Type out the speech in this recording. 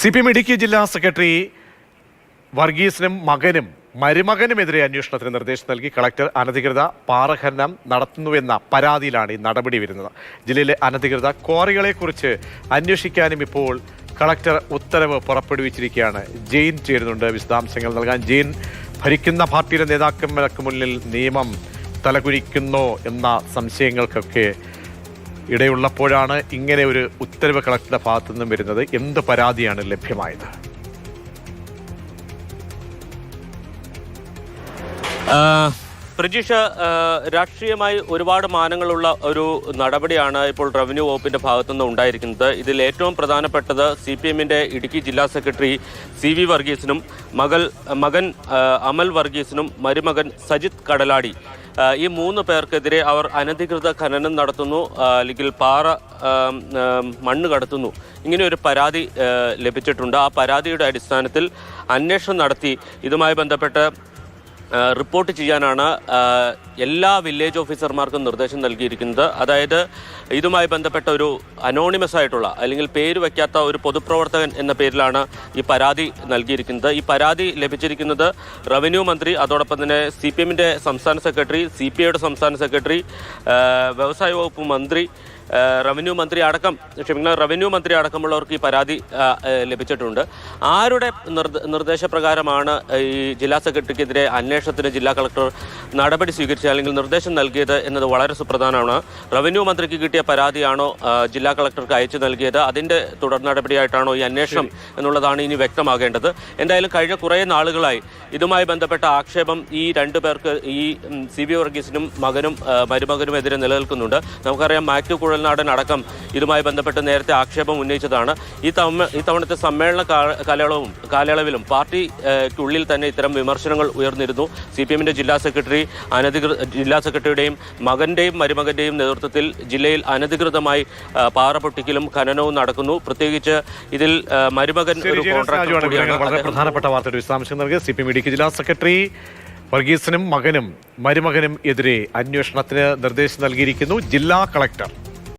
CPM Idukki ജില്ലാ secretary വർഗീസിനും മരുമകനുമെതിരെ അന്വേഷണത്തിന് നിർദ്ദേശം നൽകി കളക്ടർ അനധികൃത പാറഖനനം നടത്തുന്നുവെന്ന പരാതിയിലാണ് ഈ നടപടി വരുന്നത്. ജില്ലയിലെ അനധികൃത ക്വാറികളെക്കുറിച്ച് അന്വേഷിക്കാനും ഇപ്പോൾ കളക്ടർ ഉത്തരവ് പുറപ്പെടുവിച്ചിരിക്കുകയാണ്. ജെയിൻ ചേരുന്നുണ്ട് വിശദാംശങ്ങൾ നൽകാൻ. ജെയിൻ, ഭരിക്കുന്ന പാർട്ടിയുടെ നേതാക്കന്മാർക്ക് മുന്നിൽ നിയമം തലകുനിക്കുന്നോ എന്ന സംശയങ്ങൾക്കൊക്കെ ഇടയുള്ളപ്പോഴാണ് ഇങ്ങനെ ഒരു ഉത്തരവ് കളക്ടറുടെ ഭാഗത്തു നിന്നും വരുന്നത്. എന്ത് പരാതിയാണ് ലഭ്യമായത്? പ്രജീഷ, രാഷ്ട്രീയമായി ഒരുപാട് മാനങ്ങളുള്ള ഒരു നടപടിയാണ് ഇപ്പോൾ റവന്യൂ വകുപ്പിന്റെ ഭാഗത്തുനിന്ന് ഉണ്ടായിരിക്കുന്നത്. ഇതിൽ ഏറ്റവും പ്രധാനപ്പെട്ടത് CPM-ന്റെ ഇടുക്കി ജില്ലാ സെക്രട്ടറി CV വർഗീസിനും മകൻ അമൽ വർഗീസിനും മരുമകൻ സജിത് കടലാടി, ഈ 3 പേർക്കെതിരെ അവർ അനധികൃത ഖനനം നടത്തുന്നു, അല്ലെങ്കിൽ മണ്ണ് കടത്തുന്നു, ഇങ്ങനെ ഒരു പരാതി ലഭിച്ചിട്ടുണ്ട്. ആ പരാതിയുടെ അടിസ്ഥാനത്തിൽ അന്വേഷണം നടത്തി ഇതുമായി ബന്ധപ്പെട്ട് റിപ്പോർട്ട് ചെയ്യാനാണ് എല്ലാ വില്ലേജ് ഓഫീസർമാർക്കും നിർദ്ദേശം നൽകിയിരിക്കുന്നത്. അതായത് ഇതുമായി ബന്ധപ്പെട്ട ഒരു അനോണിമസ് ആയിട്ടുള്ള, അല്ലെങ്കിൽ പേര് വയ്ക്കാത്ത ഒരു പൊതുപ്രവർത്തകൻ എന്ന പേരിലാണ് ഈ പരാതി നൽകിയിരിക്കുന്നത്. ഈ പരാതി ലഭിച്ചിരിക്കുന്നത് റവന്യൂ മന്ത്രി, അതോടൊപ്പം തന്നെ CPM-ന്റെ സംസ്ഥാന സെക്രട്ടറി, CPI-യുടെ സംസ്ഥാന സെക്രട്ടറി, വ്യവസായ വകുപ്പ് മന്ത്രി, റവന്യൂ മന്ത്രി അടക്കമുള്ളവർക്ക് ഈ പരാതി ലഭിച്ചിട്ടുണ്ട്. ആരുടെ നിർദ്ദേശപ്രകാരമാണ് ഈ ജില്ലാ സെക്രട്ടറിക്കെതിരെ അന്വേഷണത്തിന് ജില്ലാ കളക്ടർ നടപടി സ്വീകരിച്ചത്, അല്ലെങ്കിൽ നിർദ്ദേശം നൽകിയത് എന്നത് വളരെ സുപ്രധാനമാണ്. റവന്യൂ മന്ത്രിക്ക് കിട്ടിയ പരാതിയാണോ ജില്ലാ കളക്ടർക്ക് അയച്ചു നൽകിയത്, അതിൻ്റെ തുടർ നടപടിയായിട്ടാണോ ഈ അന്വേഷണം എന്നുള്ളതാണ് ഇനി വ്യക്തമാകേണ്ടത്. എന്തായാലും കഴിഞ്ഞ കുറേ നാളുകളായി ഇതുമായി ബന്ധപ്പെട്ട ആക്ഷേപം ഈ 2 പേർക്ക്, ഈ CV വർഗീസിനും മരുമകനുമെതിരെ നിലനിൽക്കുന്നുണ്ട്. നമുക്കറിയാം, മാത്യു കുഴൽനാടൻ അടക്കം ഇതുമായി ബന്ധപ്പെട്ട് നേരത്തെ ആക്ഷേപം ഉന്നയിച്ചതാണ്. ഈ തവണത്തെ സമ്മേളന കാലയളവിലും പാർട്ടിക്കുള്ളിൽ തന്നെ ഇത്തരം വിമർശനങ്ങൾ ഉയർന്നിരുന്നു. CPM-ന്റെ ജില്ലാ സെക്രട്ടറിയുടെയും മകന്റെയും മരുമകന്റെയും നേതൃത്വത്തിൽ ജില്ലയിൽ അനധികൃതമായി പാറ പൊട്ടിക്കലും ഖനനവും നടക്കുന്നു. പ്രത്യേകിച്ച് ഇതിൽ മരുമകൻ ഒരു കോൺട്രാക്ടർ കൂടിയാണ്. വളരെ പ്രധാനപ്പെട്ട വാർത്തയുടെ വിശദാംശം നൽകിയ CPM ഇടുക്കി ജില്ലാ സെക്രട്ടറി വർഗീസിനും മരുമകനും എതിരെ അന്വേഷണത്തിന് നിർദ്ദേശം നൽകിയിരിക്കുന്നു ജില്ലാ കളക്ടർ.